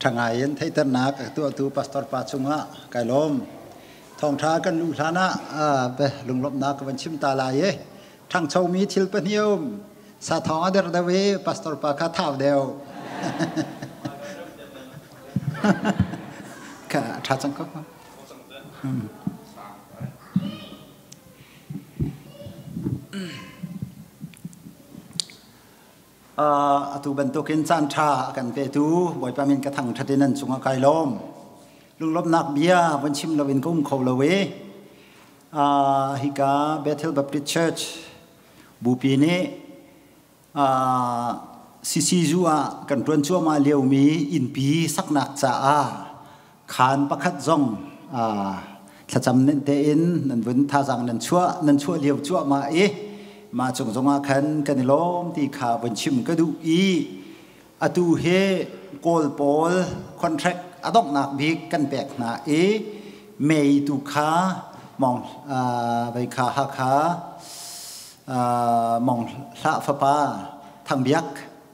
ทางไงยันไทยตันนักตัวปัสตอร์ปัจจุบันไก่ลมทองท้ากันลุลานะไปลุงลบนักวันชิมตาลายทางชาวมีทิลปนิยมสาทองอเดอร์ดาวีปัสตอร์ปาคาท้าวเดียวก็ท้าจังก็ตูบันตุกินจันทรากันเปตูบ่อยปามินกระทั่งทัดนันสุงไกลมลุงลบนักเบียวันชิมลวินกุ้มเขาละเวฮิกาเบเทลบัพติสเชิร์ชบูปีนี้ซิซิจัวกันตวนจัวมาเลียวมีอินปีสักนักจ้าขานประคัดจงถ้าจำเน้นเตอินนั่นวันท่าจังนั่นชั่วเลียวจัวมามาจงอาคันกันล้อมที่ขาวันชิมก็ดูอตูเฮโกลโปลคอนแทรคอดอกนักบิกกันแปลกหนาเมย์ตูขามองไปขาหักขามองละฟ้าป้าทางเบียก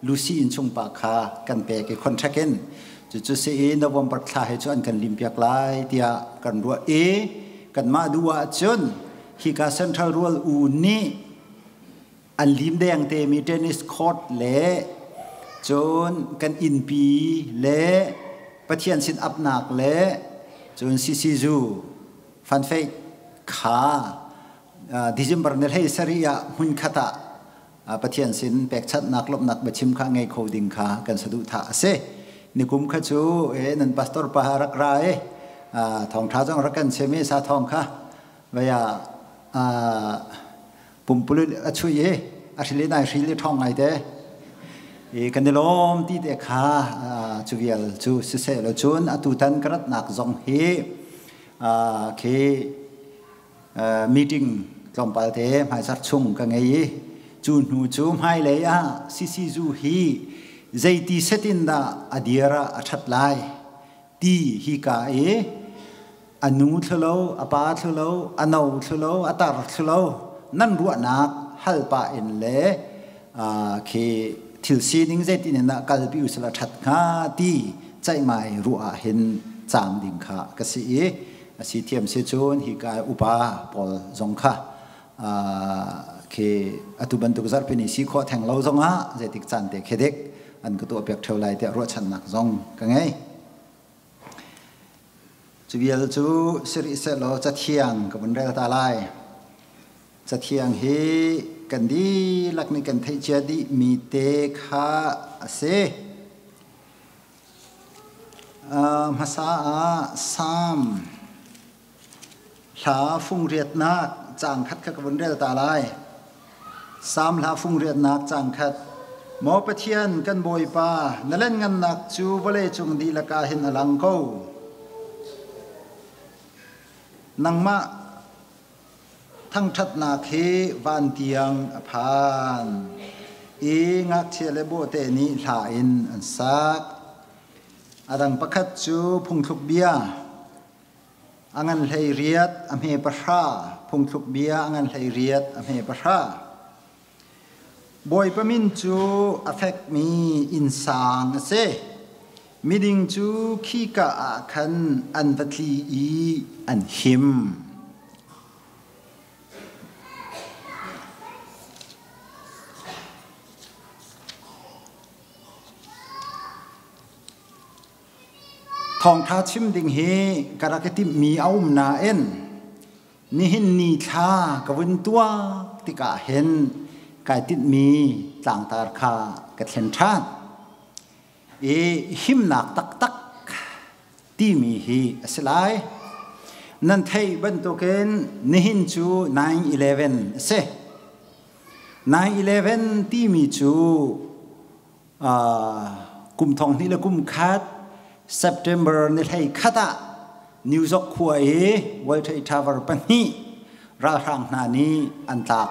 ลูซี่อินชงปากขากันแปลกคอนแทรคกันจุดเสียนวันปัตตาให้จวนกันลิมเปียกไล่เดียกันรัวกันมาดูว่าจนฮิกาเซ็นทรัลรัวอูนี่อันลิมแดงเตมีเทนนิสคอร์ตเละจนกันอินปีเละปะเทียนสินอับหนักเละจนซิจูฟันเฟกขาดิจิมบร์เนลให้สริยะมุนขตะปะเทียนสินแปกชัดนักลบนักบัชิมข้างไงโคดิงขากันสะดุท่าเสนิคุมขจูนันปัสตอร์ปารักรายทองท้าจงรักกันเชมิสาทองค่ะเวียปุ่มปลุกช่วยอาชีพนายชีลิทองไงเด้กันเดลมที่เด็กขาจูเวลจูสิเซลจูนอตุตันกระดนักจงเฮเคมีติ้งจอมปาเทหายสัตว์ชงกันไงจูนหูจูมให้เลยซิจูฮีใจตีเซตินดาอดีระอัชัดไลตีฮิกาอนุทะเลาอปาทะเลาอนาวทะเลาอตาร์ทะเลานั่นรัวนักฮัลปาเอ็นเล่เคทิลซีนิงเจตินนักกัลบิอุสละชัดงาตีใจไม่รัวเห็นจามดิ่งขากษีเทียมเสจนฮิกาอุปาปอลจงค่ะเคอตุบันตุกจัดเป็นสีข้อแทงเราจงเจติกจันเตเคเด็กอันก็ตัวเปียกเท่าไรแต่รัวชันนักจงกันไงจูเบียลจูสิริเสลจะเที่ยงกับมันเรื่องตาลายจะเที่ยงเฮกันดีลักในกันไทยเจดีมีเตขาเสภาษาสามลาฟุงเรียดนักจางคัดกับมันเรื่องตาลายสามลาฟุงเรียดนักจางคัดหมอปะเทียนกันบอยป้านั่นเล่นกันนักจูบเล่จงดีละกาเห็นอลังเขานังมะทั้งทัดนาเควานเตียงพานงักเชลโบเตนิลาอินอันซักอดังประคัดจูพุงทุกเบียอังันไหเรียดอเมปะชาพุงทุกเบียอังันไหเรียดอเมปะชาบอยปะมินจูอเฟกมีอินสางเซมิดิงจูขี้กะอาคันอันวัตลีอันหิมทองท้าชิมดิ่งเฮกระกติมีเอามนาเอ็นนี่เห็นนี่ชากวินตัวติกาเห็นกายติดมีต่างตาคากระเทนชาหิมหนักตักที่มีฮีสลายนั่นไทยบรรทุกเนนี่เห็นจู 9/11 เส 9/11 ที่มีจูกุมทองนี่ละกุมคัดSeptember นี่ให้ขัดนิวยอร์กขัวWorld Trade Tower ปันนี้ราคาหนานี้อันตัก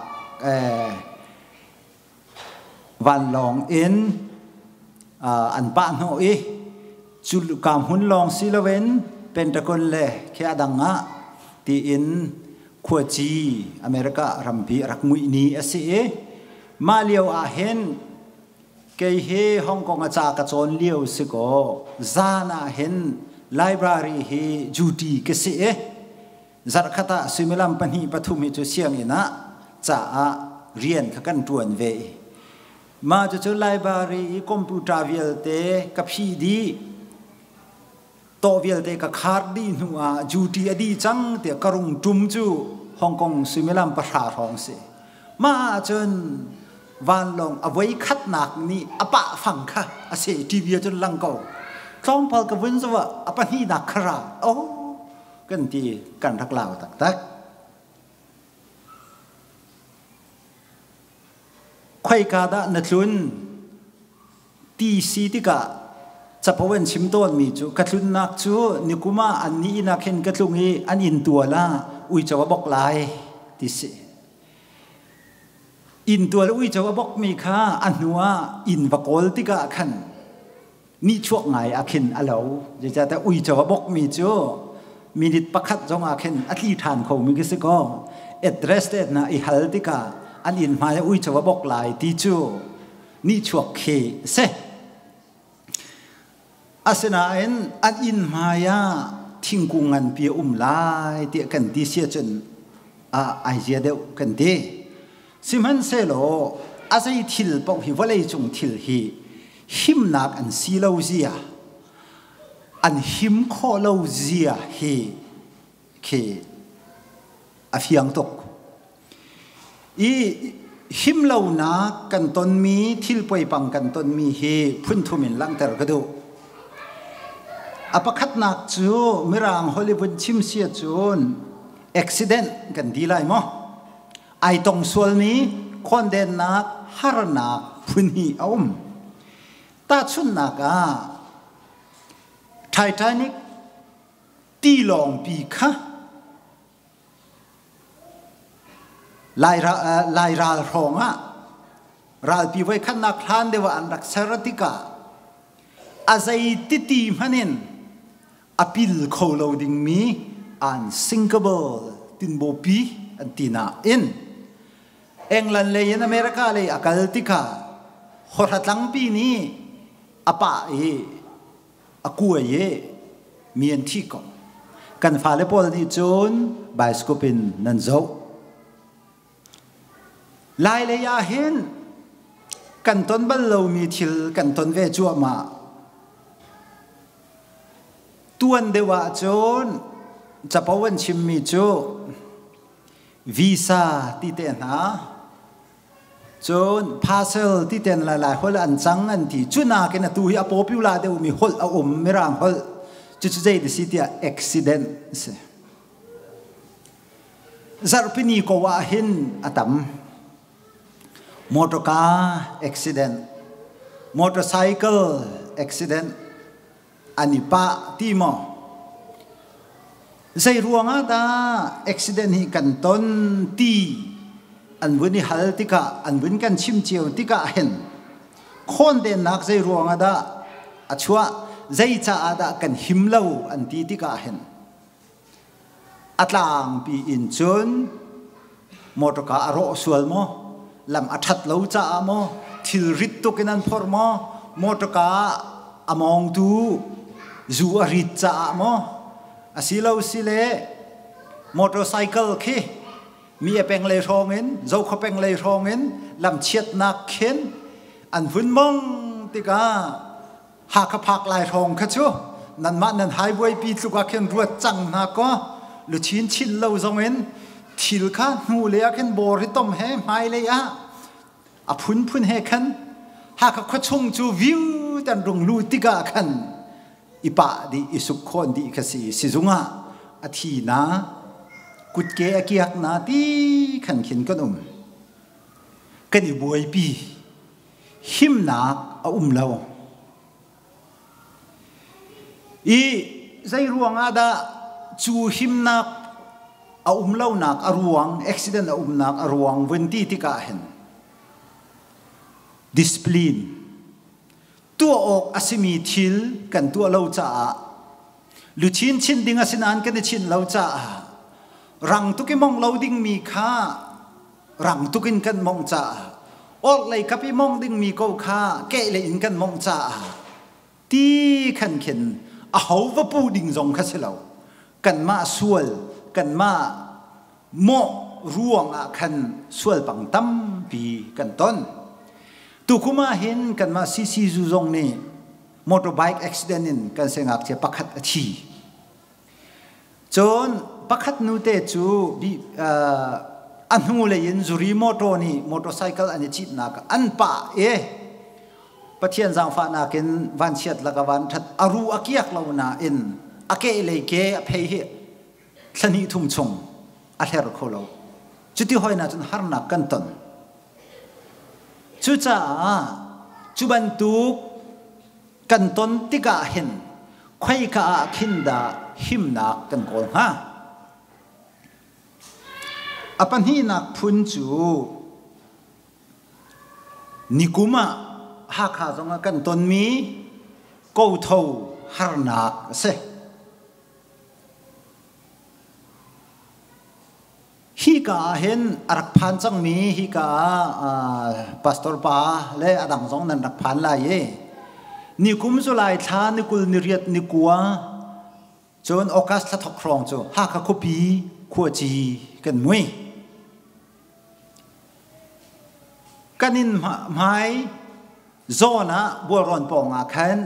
วันลองเอ็นอันปะโนจุลกามหุ่นลองซิลเวนเป็นตะคนเล่แค่ดังงะที่อินขัวจีอเมริการัมพีรักมุยนีเอสเอมาเลียวอาเห็น เกยเฮฮ่องกงอาจารย์กระโจนเลี้ยวสิโกจานาเห็นไลบรารีเฮจูดีกษเอจัดขตาสิมิลัมปนีปฐุมจุเสียงอินะจะเรียนกันตวนเวมาจะไลบรารีคอมพิวเตอร์เวลเตกับพีดีโตเวลเตกับคาร์ดีนัวจูดีอดีจังเตกรุงจุมจูฮ่องกงสิมิลัมประชาทองเสมาจนวันลงเอาไว้คัดหนักนี่อปะฟังค่ะอาเสทีวีจนลังเก่าท้องพอกับวินสวะอปะนี่หนักขราโอ้กันที่กันทักลาวตักใครกาดนัดลุนตีสีติกะจะพวันชิมต้นมีจูกัดลุนนักจูนิกุมาอันนี้นักเห็นกัดลุงอีอันอินตัวละอุยจะว่าบอกลายติสิอินตัวอุ้ยจะว่าบอกมีค่าอันหัวอินวกอลติกะขันนี่ช่วงไงอาคินอะไรจะแต่อุ้ยจะว่าบอกมีจูมีนิดประคัดจงอาคินอธิษฐานเขามีกิสก็เอดเรสเตนะอิฮัลติกะอันอินมาอุ้ยจะว่าบอกลายที่จูนี่ช่วงเคเซอาสนะอันอินมายาทิ้งกุงันเปียลายเตียกันที่เสียจนไอเดียเดียวกันดีสิมันเซโลอาศัยทิลปอกหิวเลยจงทิลฮีหิมนักอันซีโลเซียอันหิมโคโลเซียฮีเคอฟิยังตกอีหิมโลนักกันต้นมีทิลป่วยปังกันต้นมีฮีพุ่นทุมินลังเตอร์กระดูอปคัดนักจูมิรังฮอลลีวูดชิมเสียจูนอุบิเหตุกันดีไลมั้งไอตรงส่วนนี้คนเดินนักฮาร์นักพุ่นฮีอ้อมตาชุนนักไททานิกตีลองปีค่ะลายราลรองราลปีไว้ขันนักพลานเดวอันรักษาติกาอาศัยติตีมันเองอภิลโคโลดิงมีอันซิงเกิลตินโบปีอันตีน่าอินเอ็งลันเลยนอเมริกาเลยอากาศติกาหดหัดหลังปีนี้อปะอากูมีอันที่ก่อนกันฟ้าเลปอลนี่จนไบสโคปินนันโจลายเลยาเห็นกันต้นบัลโลมีทิลกันต้นเวจัวมาตัวนเดวะจนจะพอวันชิมมีจูวีซ่าที่เต็นหาจนพาเซลที่เต็นหลายๆคนอันจังอันที่จุนากันตัวฮีอพอพิวลาเดวมีฮอลเอาไม่รังฮอลจุดใจดิสิที่อุบิเหตุซาร์ปินีก็ว่าเห็นอาตัมมอเตอร์คาร์อุบิเหตุมอเตอร์ไซค์อุบิเหตุอันนี้ป้าที่มอใจรวงอาตาอุบิเหตุนี้กันต้นตีอันวันนี้ฮัลติกะอันวันกันชิมเจียวติกะเห็นคนเดินนักใจรวงอาตาอัชัวใจจ่าอาตากันหิมเลวอันตีติกะเห็นอัตลางปีอินจนมอตกะอารอสวลโมลำอัดเลวจ่าโมทิลริตตุกินันพอร์โมมอตกะอมองดูจูอริตจ่าโมอาศิเลวสิเลมอเตอร์ไซค์เคมีเปงเลยรองเงินเจ้าเขาเปงเลยรองเงินลำเชียดนักเข็นอันฝุ่นมองติกาหากพักลายรองขจูนั่นมานั่นหายไว้ปีสุกาเข็นรวดจังนักก็หรือชินเลวจงเงินทิลข้าหูเลียเข็นบริต้มเฮไม่เลยอ่ะพุ่นเฮขันหากเขาชงจูวิวแต่รงลูติกาขันอีปะดีอิสุขคนดีกษีสิจุงอาทีนะกุดเกะเกียกนาตีขันขินกันกันอีบวยปีหิมนักเราอีใจรวงอาดาจูหิมนักเรานักรวงอุบิเหตุนักรวงวันที่ติกาเห็นดิสปลีนตัวออกอาศิมีทิลกันตัวเราจ่าหรือชินดิ่งอาศินานกันชินเราจ่ารังตุกิมองเราดิ่งมีค่ารังตุกินกันมองจ่า ol lei kapi mong ding mi ko kha ke le in kan mong cha ti khan khen a ho va pu ding zong kha selo kan ma sual kan ma mo ruang a khan sual pang tam pi kan ton tu kuma hin kan ma si zu zong ni motorbike accident in kan sengak che pakhat a thi chon pakhat nu te chu bi anu le yin zuri moto ni motorcycle ani chip na ka an pa e pathian jang fa na ken van chiat laka van that aru akiak lo na in ake le ke phei he thani thum chung a her kholo chuti hoina chun har na kan ton chu cha chu ban tu kan ton tika hen khoi ka khinda him na kan ko ha apan hi nak phun chu nikuma ha kha zonga kan ton mi ko tho har nak se hi ka hen arak phan chang mi hi ka pastor pa le adang zong nan rak phan la ye nikum zu lai tha nikul niriat nikua chon okas la thok krong chu ha kha khopi khua chi kan mui kanin mai zona buaron ponga khan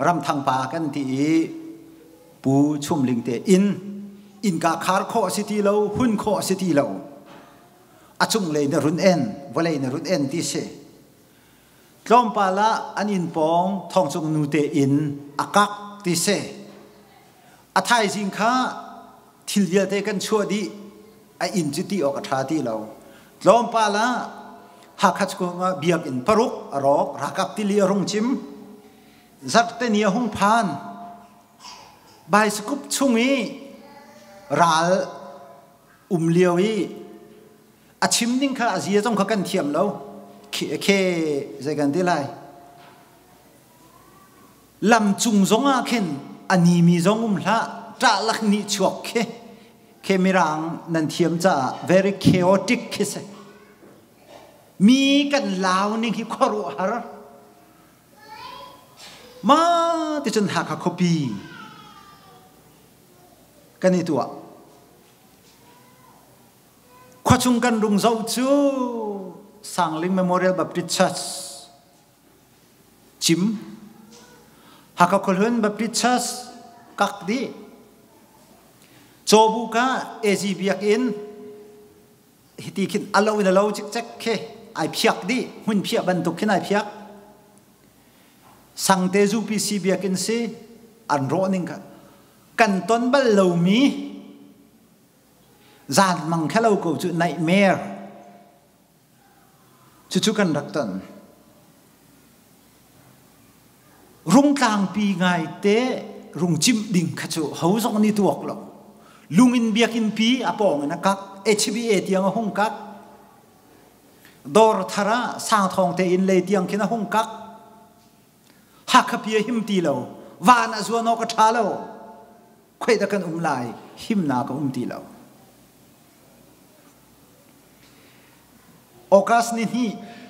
ram thang pa kan ti pu chum ling te in ka khar kho city lo hun kho city lo achung le na run en vale na run en ti se tlom pala anin pong thong chung nu te in akak ti se athai jing kha thil ya te kan chua di a in chi ti ok tha ti lo tlom pala ha khach ko nga biak in paruk arok rakap ti li rong chim zat te nia hung phan bai skup chungi ral liawi achim ding kha azia jong kha kan thiam lo khe zegan ti lai lam chung zonga khen ani mi zong hla tra lak ni chuak khe mirang nan thiam cha very chaotic khe se mi kan lao ni ki khoru har ma ti chun ha kha copy kan ni tua khwachung kan rung zau chu Sangling Memorial Baptist Church chim hakakolhun Baptist Church kak di chobu ka AGBak in hiti kin alo in alo chik chak khe ai phiak di hun phiak ban tuk khin ai phiak sangte zu PCBak in se an ro ning ka kan ton bal lo mi zan mang khalo ko chu nightmare chu kan raktan rung tang pi ngai te rung chim ding khachu ho zong ni tuak lo lungin biakin pi apong na kak HBA tiang hong kak dor thara sang thong te in le tiang khina hong kak ha khapia him ti lo van azwa no ka tha lo khoi da kan lai him na ka ti lo okas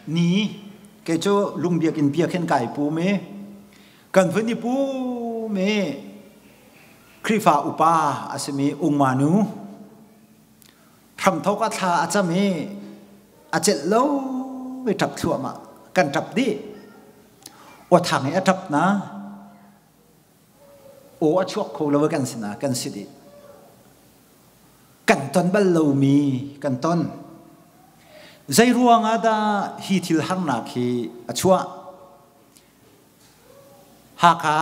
ni ke cho lungbiak in pia khen kai pu me kan phani pu me krifa upa asmi ungmanu tham thok a tha acha me achet lo we tap thua ma kan tap di o thang e tap na o a chuak kho lo kan sina kan sidi kan ton bal lo mi kan ton zai ruang ada hi thil har na khi achua ha kha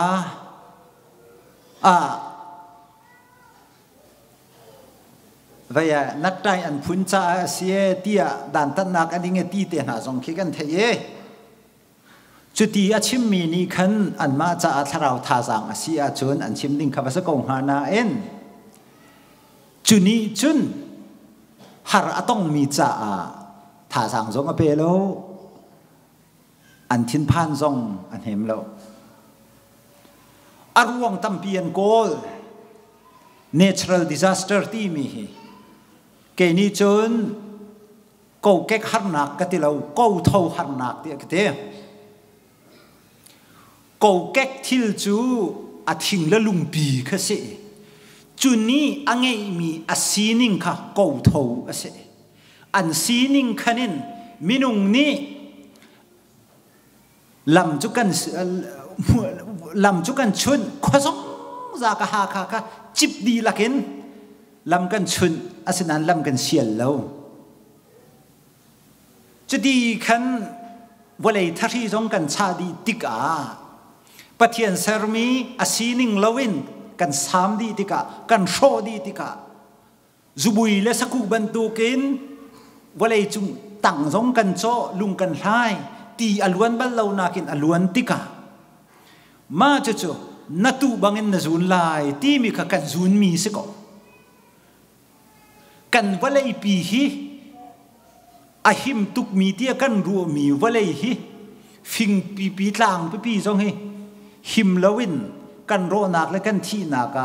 vaya natai an phun cha sia tia dan tan nak ani nge ti te na jong khi kan theye chuti a chim mi ni khan an ma cha a tharau tha jang a sia chun an chim ding kha ba sa kong ha na en chuni chun har atong mi cha a thả sang giống ở bề lâu anh thiên phan giống anh hem lâu aruang tampian call natural disaster ti mi cái ni chốn câu kết hạt nạc cái tí lâu câu thâu hạt nạc tí cái thế câu kết thiêu chú à thình là lùng bì cái gì chú ní anh ấy mi à xí ninh khá câu thâu cái gì anh xí ninh khá nên minung ní làm chú căn chun khó giống ra cả hà cả chip đi là kiến làm căn chun à xin anh làm căn xiên lâuจะดีขันวันเลยทัศน์จงกันชาดีติกาปะเทียนเซอร์มีอาศีนิงลวินกันสามดีติกากันโชดีติกาจุบุยและสกุบันตุกินวันเลยจุงตั้งจงกันโจลุงกันไล่ตีอลวนบัลลาวนากินอลวนติกามาเจนัตุบังเงินนจูนไล่ตีมีขกันจูนมีสกอกันวันเลยปีฮีอาหิมตุกมีเตียกันรัวมีวะเลยฮิฟิงปีตลางปีจงฮิหิมลวินกันโรนักและกันที่นัก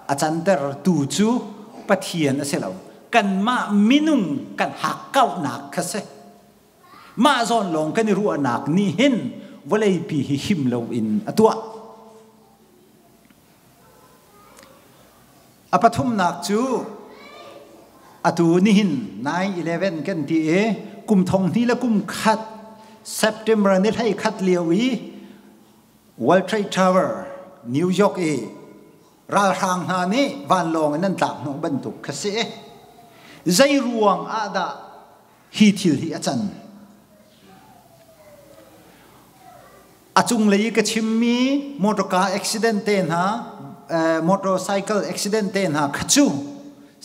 อาจารย์เตอร์ตูจูปะเทียนเสลาวกันมามินุงกันหักเก้านักคเสมาจอนลงกันรัวนักนี่เห็นวะเลยปีหิมลวินตัวอปทุมนักจูอตูนี่หิน9/11กันที่กุมทงนี่และกุมขัด September นี่ให้ขัดเลียวอี World Trade Tower นิวยอร์กราชางนานี่วันลองนั่นต่างน้องบรรทุกเสียใจรวงอาดาฮีทิลฮีอาจารย์อาจุงเลยก็ชิมมีมอเตอร์คาร์อุบิเหตุเต็นฮะมอเตอร์ไซค์อุบิเหตุเต็นฮะขจู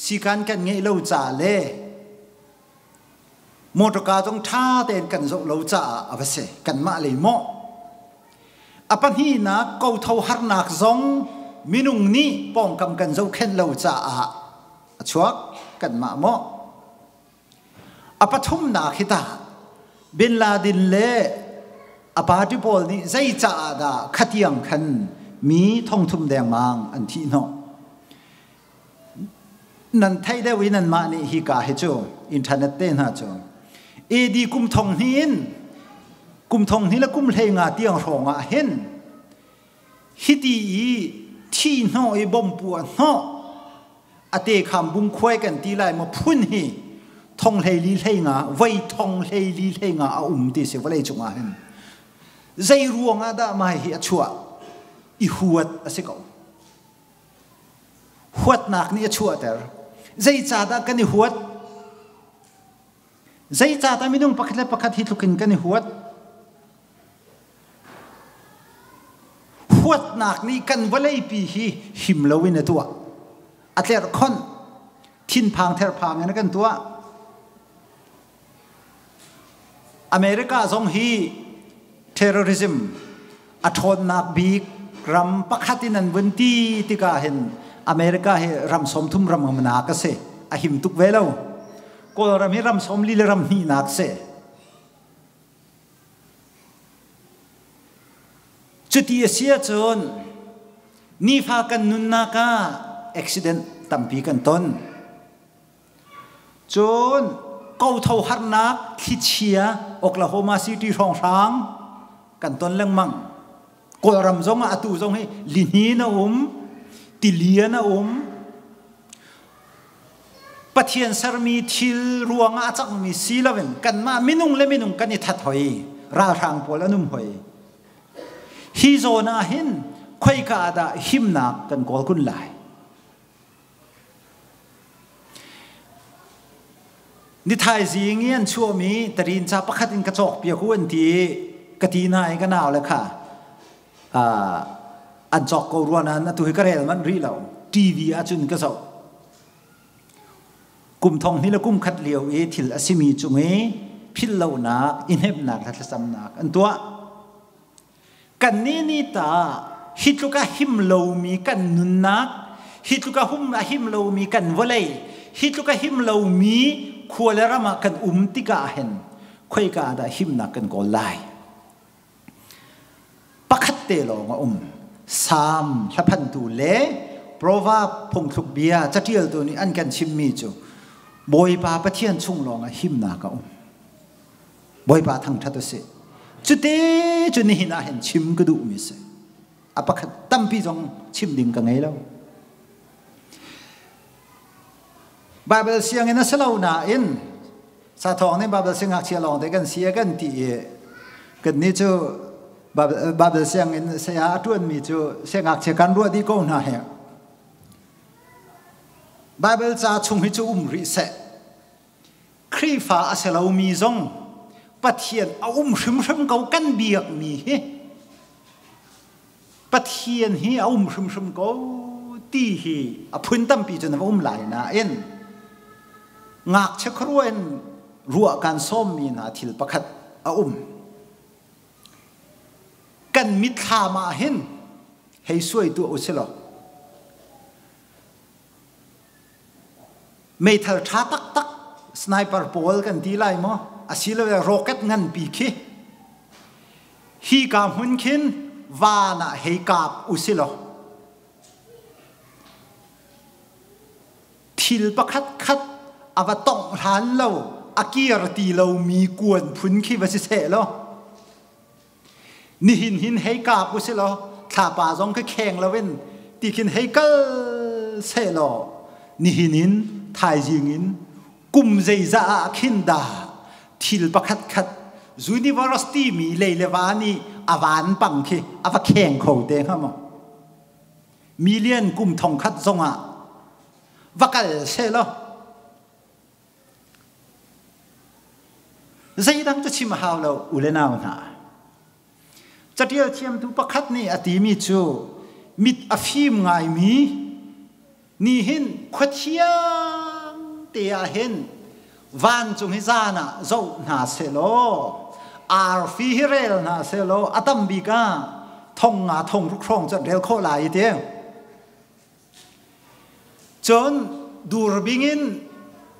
สิการกันเงี้ยเราจ่าเล่มอเตอร์คาร์ต้องท่าเต้นกันเราจ่าเอาไปเสกันมาเลยโมอปันฮีนะกูเท่าหานักซองมินุงนี้ป้องกันกันเราเข็นเราจ่าชัวกันมาโมอปัทุมนักฮิตาบินลาดินเล่อปาติโพลนี่ใจจ่าดาขัดยังขันมีทองทุ่มแดงมังอันที่โนนั่นไทยได้วินันมานี่ฮิกาเฮโจอินเทอร์เน็ตเต้นฮะโจดีกุมทองหินและกุมเลงาเตียงรองเห็นฮิตีที่น้อยบ่มปวดเนาะอเตคำบุ้งควายกันตีไลมาพุ่นฮีทองลีเลงาไว้ทองลีเลงาติเสวเลยจุงเห็นใจรวงดามาเฮียชัวอีหัวสิกหัวนักนี่ชัวแต่ใจจ่าดากันหัวใจจ่าดาไม่ต้องปักเล็บปักหิดลุกินกันหัวนักนี่กันวันเลยปีฮีหิมลวินตัวอัตเลร์คอนทินพังเทอร์พังนั่นกันตัวอเมริกาทรงฮีเทอร์ริซึมอัทอนนักบีกรัมปักหินันวันที่ติกาเห็นอเมริกาเฮรัมสมทุมรัมมนาคเสอหิมตุกเวลาก็รัมเฮรัมสมลีเลรัมนีนักเสจุดที่เสียจนนี่พากันนุนนักอุบิเหตุตั้มปีกันต้นจนเขาเท่าหานักที่เชียโอคลาโฮมาซิตี้รองร้างกันต้นเรื่องมั่งก็รัมจงอาตูจงให้ลินีนะติเลียนะปะเทียนสารมีทิลรวงอาจักมีสีละเวนกันมามินุงเลมินุงกันนี่ทัดหอยราทางโพลนุ่มหอยฮิโซนาเห็นคอยกาดาหิมนักกันกอลกุนไลนิทายสิงเงี้ยชัวมีตรีนจะประคัดอินกระจกเปียกวนทีกตีนายกันเอาเลยค่ะอันจอกกรัวนั้นตัวกระเรลมันรีเราทีวีอาจุนกระจกกุมทองนี่ละกุมขัดเลียวทิลอสิมีจุงพิลเลานักอินเฮบนักทัศสำนักอันตัวกันนี่ตาฮิตลูกะหิมโลมีกันนุนนักฮิตลูกะหิมโลมีกันวะเลยฮิตลูกะหิมโลมีควรละมากันติกาเห็นค่อยกาดาหิมนักกันก็ไล่ปักขัดเตลงสามละพันตูเล่เพราะว่าพงทุกเบียจะเที่ยวตัวนี้อันกันชิมมีจูบอยปาปะเทียนชุ่งลงหิมนัก boi ba thang thatu se chute chuni hina hen chim gadu mi se apakhat tampi jong chim ding ka ngai lo Bible siang ina selo na in sa thong ne Bible siang ak chia long de kan sia kan ti kan ni chu Bible siang in se ya tuan mi chu siang ak che kan ru di ko na he Bible cha chung hi chu ri se kri fa aselo mi zong pathian a shrim shrim ko kan biak mi he pathian hi a shrim shrim ko ti hi a phun tam pi chu na lai na in ngak che khruan ruwa kan som mi na thil pakhat a kan mit kha ma hin hei suai tu oselo mei thal tha tak tak sniper pol kan ti lai mo asilo rocket ngan pi khi hi ka hun khin wa na hei kap usilo thil pakhat khat ava tong han lo akir ti lo mi kuan phun khi va se se lo ni hin hei ka pu se lo tha pa jong ke kheng lo wen ti khin hei kal se lo ni hin thai jing in kum zei za khin da thil pakhat khat university mi le lewani awan pang khi ava kheng kho te khamo million kum thong khat zonga vakal se lo dây đang cho chim hào lâu ule nào na chắc điều thiam tu pakhat ni ati mi chu mit afim ngai mi ni hin khothiang te a hin van chung hi zana zo na se lo ar fi hirel na se lo atam bi ka thong nga thong ruk rong cha del kho lai te chon dur bingin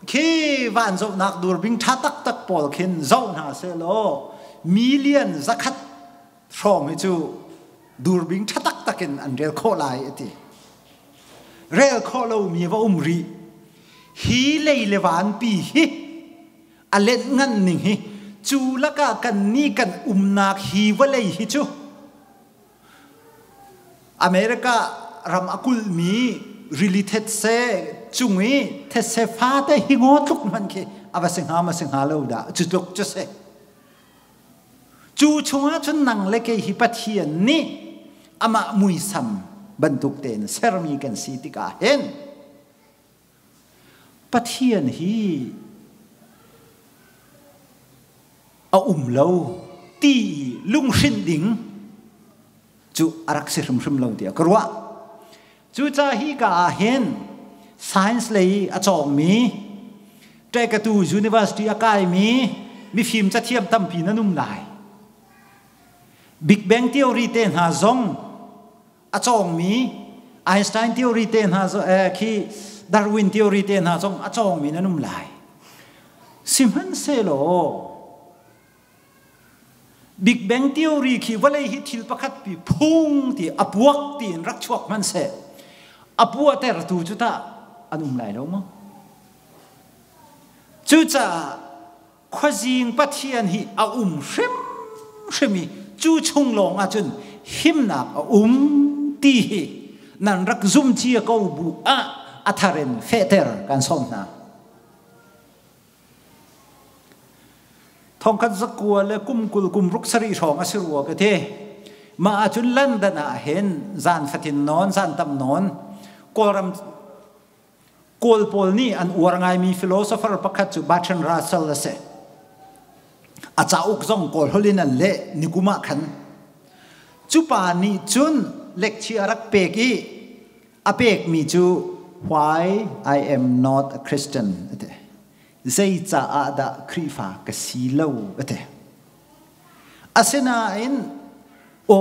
khi van zo nak dur bing tha tak tak pol khin zo na se lo million zakhat from chu dur bing tha tak takin an rel kho lai ati rel kho lo mi wa ri hi le van pi hi alet ngan ning hi chu la ka kan ni kan nak hi wa le hi chu America ram akul mi related se chungi the se fa te hingo thuk man ke avasing ha lo da chutuk chu se chu chunga chun nang le ke hi pathian ni ama muisam bantuk ten sermi kan si ti ka hen pathian hi a lo ti lung shin ding chu arak se shum lo dia karwa chu cha hi ka hen science lei a chong mi tre ka tu university akai mi phim cha thiam tam pi na num lai big bang theory ten ha zong a chong mi Einstein theory ten ha zo khi Darwin theory ten ha zong a chong mi na num lai simhan se lo big bang theory khi walei hi thil pakhat pi phung ti apuak tin rak chuak man se apua ter tu chuta anum lai lo mo chu cha khwajing pathian hi a shemi chu chung long a chun him nak ti hi nan rak zum chi ko bu a atharen feter kan som na thong khat zakua le kum ruk sari thong asirwa ka the ma chun London a hen zan fatin non zan tam non koram kol pol ni an urangai mi philosopher pakhat chu Bertrand Russell se acha uk zong kol holin an le nikuma khan chu pa ni chun lecture rak peki apek mi chu why I am not a Christian zai cha ada krifa ka silo ate asena in o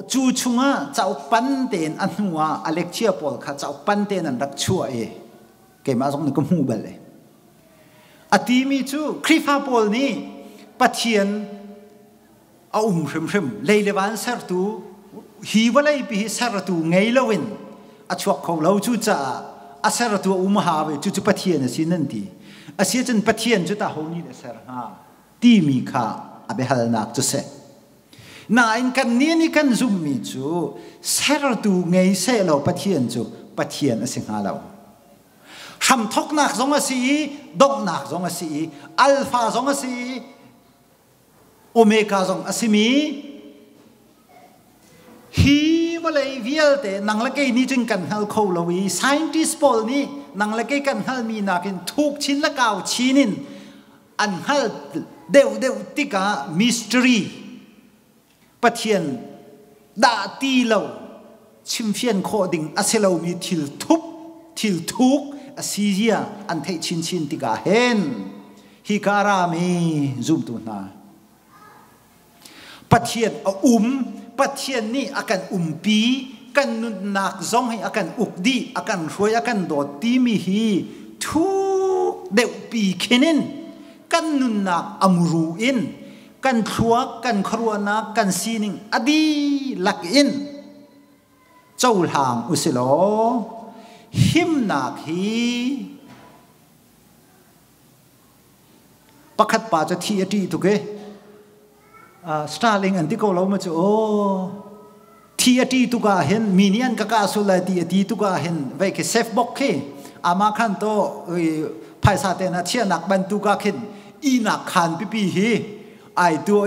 chu chunga chau pan ten anwa lecture pol kha chau pan ten an rak chua e ke ma jong ni ko mu bale ati mi chu krifa pol ni pathian a shrim leilewan sar tu hi walai pi sar tu ngei lowin a chuak kho lo chu cha a sar tu ha we chu pathian sinan ti asia chen pathian chu ta ho ni le sar ha ti mi kha อาเบฮัลนักจุเสนาอินกันนี้นี่กันซุ่มมีจูเซรตูไงเซโลปะเทียนจูปะเทียนอสิงหาเราทำทกนักสงสีดกนักสงสีอัลฟาสงสีโอเมก้าสงสีมีฮีวเลยวิลเตนังละเกนี่จึงกันฮัลโคลวีไซน์ติสปอลนี่นังละเกกันฮัลมีนักินทุกชิ้นละก้าวชิ้นินอันฮัลเดวติกามิสทรีปะเทียนดาตีเราชิมเฟียนโคดิงอาเซลมีทิลทุบทิลทุกอาซีเรียอันเทชินติกาเฮนฮิการามีซุมตุนาปะเทียนปะเทียนนี่อาการปีกันนุนนักซองให้อาการอุกดีอาการรวยอาการโดดตีมีฮีทุกเดวปีเขนินกันนุนนักอมรูอินกันทัวกันครัวนักกันซีนิงอดีลักอินเจ้าหางอุสิโลหิมนักฮีปักขัดป่าจะทีอดีตุกสตาร์ลิงอันที่เขาเล่ามาจะโอ้ที่อดีตุกาเห็นมีเนียนก็กาสุลที่อดีตุกาเห็นไว้แค่เซฟบ็อกเฮอามาขันโตภายซาเตนะเชียนักบรรทุกาเห็นอีนักขันปีฮีไอตัว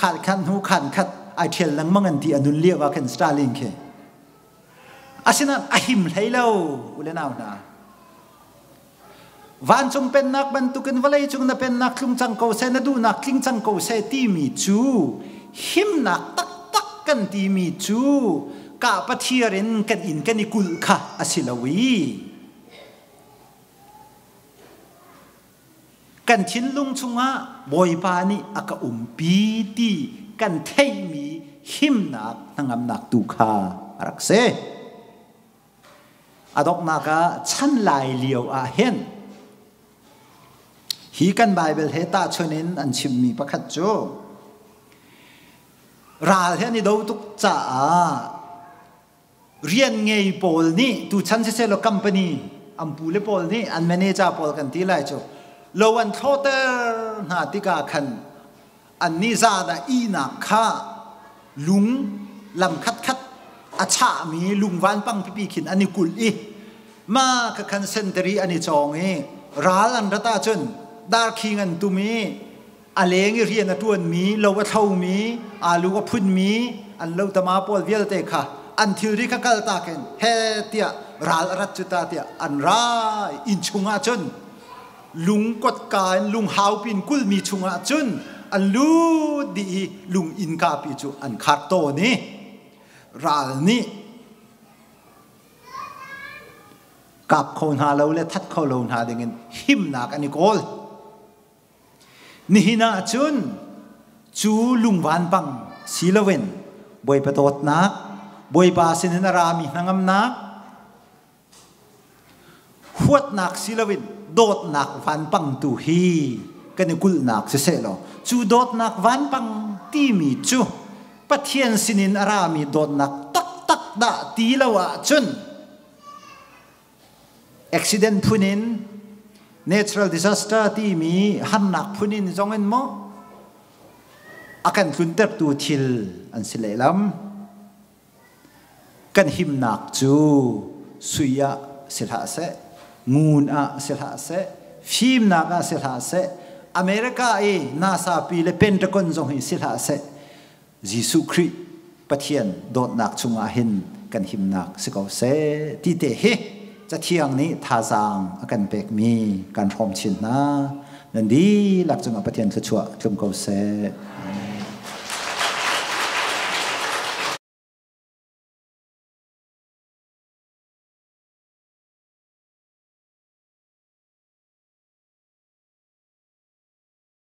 ขัดขันหูขันขัดไอเทลลังมังอันที่อนุเลียว่าเห็นสตาร์ลิงเฮอาศัยนั้นอหิมไหลเล่าอุเลนาวนาวันจงเป็นนักบรรทุกันวันเลยจงน่ะเป็นนักลุงจังเกาเซนดูนักลิงจังเกาเซตีมีจูหิมนักตักกันตีมีจูกะปะเทียรินกันอินกันนิกุลค่ะอาศิลวีกันชินลุงชุงะบอยปานี่อากาปีตีกันเทมีหิมนักทั้งอำนักตุคารักเซอดอกนักชั้นลายเลียวอาเห็นฮีกันไบเบิลเฮตาชนินอันชิมมีประคัตโจราเทนี่ดูตุกจ่าเรียนไงปอลนี่ตูชั้นเซลล์คัมพานีอัมพูเลปอลนี่อันแมเนจาปอลกันที่ไรโจโลวันโทเตอร์นาติกาขันอันนี้ซาดาอีนักข้าลุงลำคัดอาชามีลุงวันปังพิพิขินอันนี้กุลอีมาคันเซนเตอรีอันนี้จองเอราลันรัตาจนดาร์คิงันตุมีอาเลงเรียนตัวมีโลวะเท่ามีอาลูกพุ่นมีอันโลตมาปอลเวลเตค่ะอันทิริกกัลตาเกนเฮเตียราลรัชตาเตียอันราอินชุงอาจนลุงกดการลุงฮาวปินกุลมีชุงอาจนอันลูดีลุงอินกาปิจูอันคาร์โตนี่ราลนี่กับคนหาเราและทัดเขาลงหาเงินหิมนักอันนี้โกลนี่นะจุนจูลุงวันปังศิลเวนบอยประโดดนักบอยบาสินนารามีนังนักหัวนักศิลเวนโดดนักวันปังตูฮีกันกุลนักเสียแล้วจูโดดนักวันปังตีมีจูปะเทียนสินนารามีโดดนักตักดาตีละวะจุนaccident พูนิน natural disaster ที่มีหันหนักพูนินจงเงินมั้งอาการทุนเติบโตทิลอันสิเลลัมกันหิมหนักจูสุยะสิลหาเสงูนอะสิลหาเสฟิล์มนักอะสิลหาเสอเมริกานาซาปีเลเป็นตะกอนจงหิสิลหาเสยิสุคริปะเทียนโดดหนักชุงอาหินกันหิมหนักสิกเอาเสที่เตะเฮจะเที่ยงนี้ท่าจางอาการเปกมีการพร้อมชินนะนั่นดีหลักจุงอปเทียนชัวจุ่มเกาเส